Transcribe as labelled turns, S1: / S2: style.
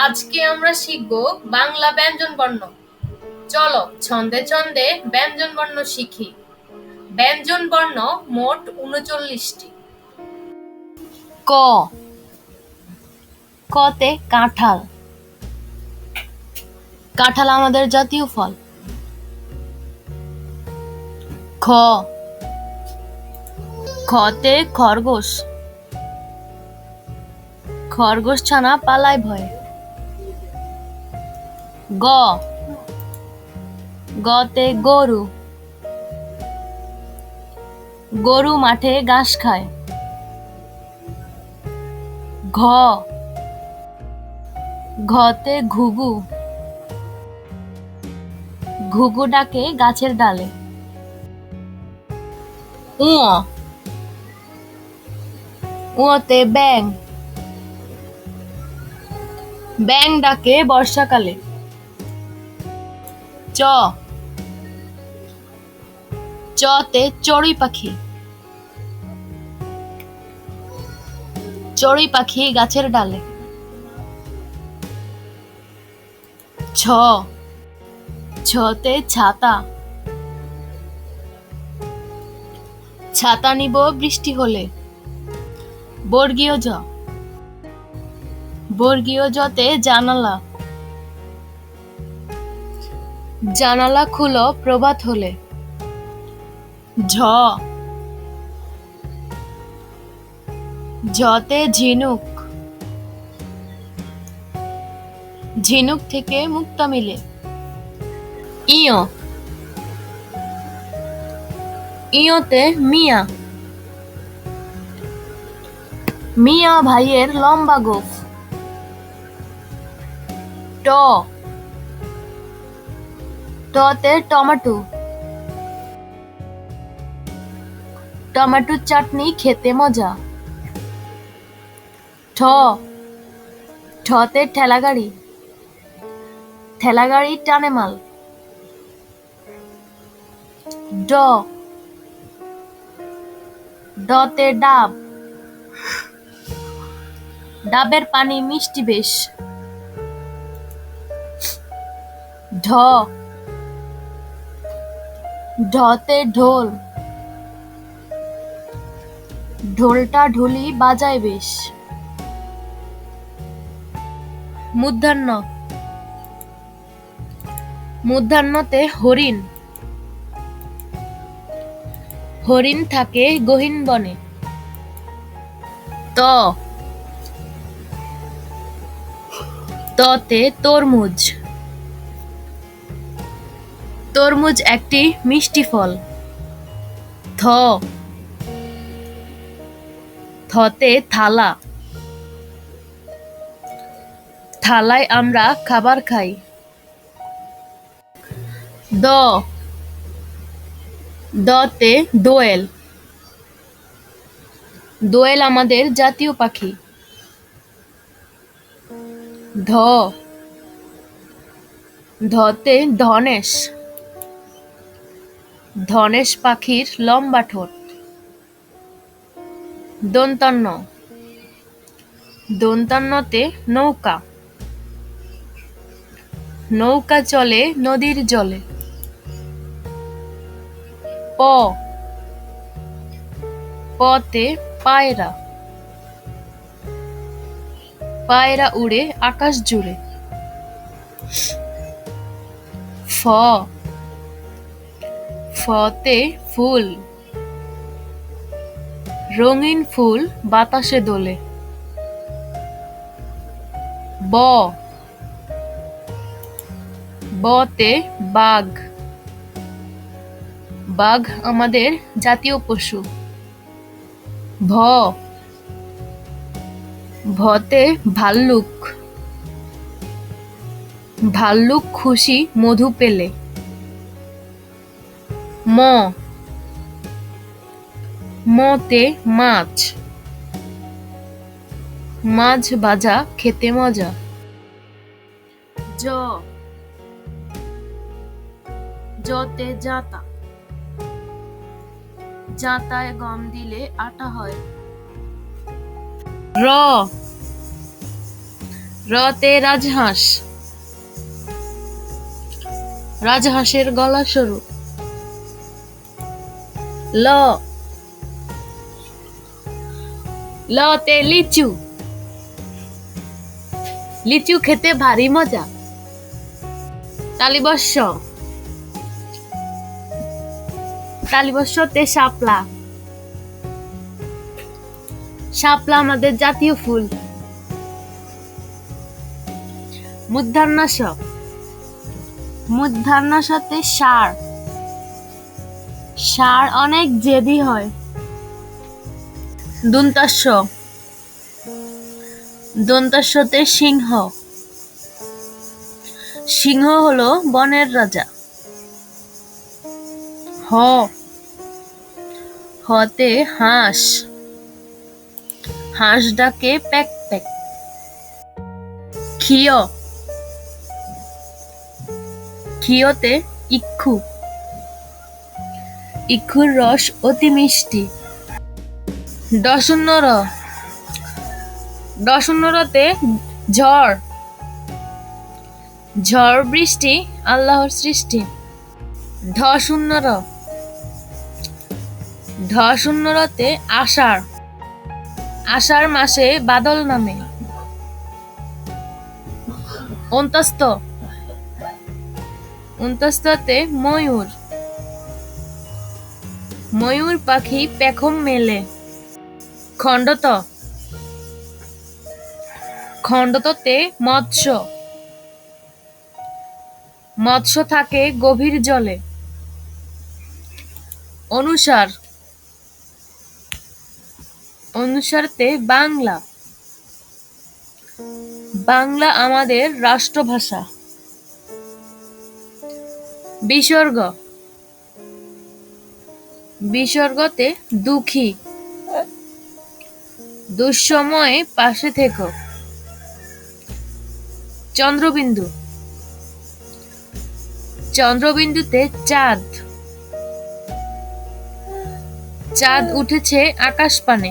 S1: আজকে আমরা শিখব বাংলা ব্যঞ্জন বর্ণ। চলো ছন্দে ছন্দে ব্যঞ্জন বর্ণ শিখি। ব্যঞ্জন বর্ণ মোট ৩৯টি।
S2: ক, কতে কাঁঠাল। কাঁঠাল আমাদের জাতীয় ফল। খ, খতে খরগোশ। খরগোশ ছানা পালায় ভয়ে। গ, গতে গরু। গরু মাঠে ঘাস খায়। ঘ, ঘতে ঘুঘু। ঘুঘু ডাকে গাছের ডালে। উ, উতে ব্যাঙ। ব্যাঙ ডাকে বর্ষাকালে। চ, চতে চড়ুই পাখি। চড়ুই পাখি গাছের ডালে। ছ, ছতে ছাতা। ছাতা নিব বৃষ্টি হলে। বর্গীয় জ, বর্গীয় জতে জানালা। জানালা খুলো প্রভাত হলে। ঝ, ঝতে ঝিনুক। ঝিনুক থেকে মুক্তা মিলে। ইয়, ইয়তে মিয়া। মিয়া ভাইয়ের লম্বা গোঁফ। ট, টতে টমেটো। টমেটোর চাটনি খেতে মজা। ঠ, ঠতে ঠেলাগাড়ি। ঠেলাগাড়ি টানে মাল। ড, ডতে ডাব। ডাবের পানি মিষ্টি বেশ। ঢ, ঢতে ঢোল। ঢোলটা ঢুলি বাজায় বেশ। মূর্ধন্য, মূর্ধন্যতে হরিণ। হরিণ থাকে গহীন বনে। ত, ততে তরমুজ। তরমুজ একটি মিষ্টি ফল। থ, থতে থালা। থালায় আমরা খাবার খাই। দ, দতে দোয়েল। দোয়েল আমাদের জাতীয় পাখি। ধ, ধতে ধনেশ। ধনেশ পাখির লম্বা ঠোঁট। দন্তান্ন, দন্তান্নতে নৌকা। নৌকা চলে নদীর জলে। প, পতে পায়রা। পায়রা উড়ে আকাশ জুড়ে। ফ, ফতে ফুল। রঙিন ফুল বাতাসে দোলে। ব, বতে বাঘ। বাঘ আমাদের জাতীয় পশু। ভ, ভতে ভাল্লুক। ভাল্লুক খুশি মধু পেলে। ম, মতে মাছ। মাছ ভাজা খেতে মজা। জ, জতে জাতা। জাতায় গম দিলে আটা হয়। র, রতে রাজহাঁস, রাজহাঁসের গলা সরু। ল, লতে লিচু, লিচু খেতে ভারী মজা। তালিবস্য, তালিবস্যতে শাপলা, শাপলা আমাদের জাতীয় ফুল। মূর্ধন্য ষ, মূর্ধন্য ষতে ষাঁড়, ষাঁড় অনেক জেদি হয়। দন্তাস্য, দন্তাস্যতে সিংহ, সিংহ হলো বনের রাজা। হ, হতে হাঁস, হাঁস ডাকে প্যাক প্যাক। ক্ষিয়, ক্ষিয়তে ইক্ষু, ইক্ষুর রস অতি মিষ্টি। ডশূন্য র, ডশূন্য রতে ঝড়, ঝড় বৃষ্টি আল্লাহর সৃষ্টি। ঢ শূন্য র, ঢ শূন্য রতে আষাঢ়, আষাঢ় মাসে বাদল নামে। অন্তস্থ, অন্তস্থতে ময়ূর, ময়ূর পাখি পেখম মেলে। খণ্ডত, খণ্ডততে মৎস্য, মৎস্য থাকে গভীর জলে। অনুসার, অনুসারতে বাংলা, বাংলা আমাদের রাষ্ট্রভাষা। বিসর্গ, বিসর্গতে দুঃখী, দুঃসময়ে পাশে থেকো। চন্দ্রবিন্দু, চন্দ্রবিন্দুতে চাঁদ, চাঁদ উঠেছে আকাশ পানে।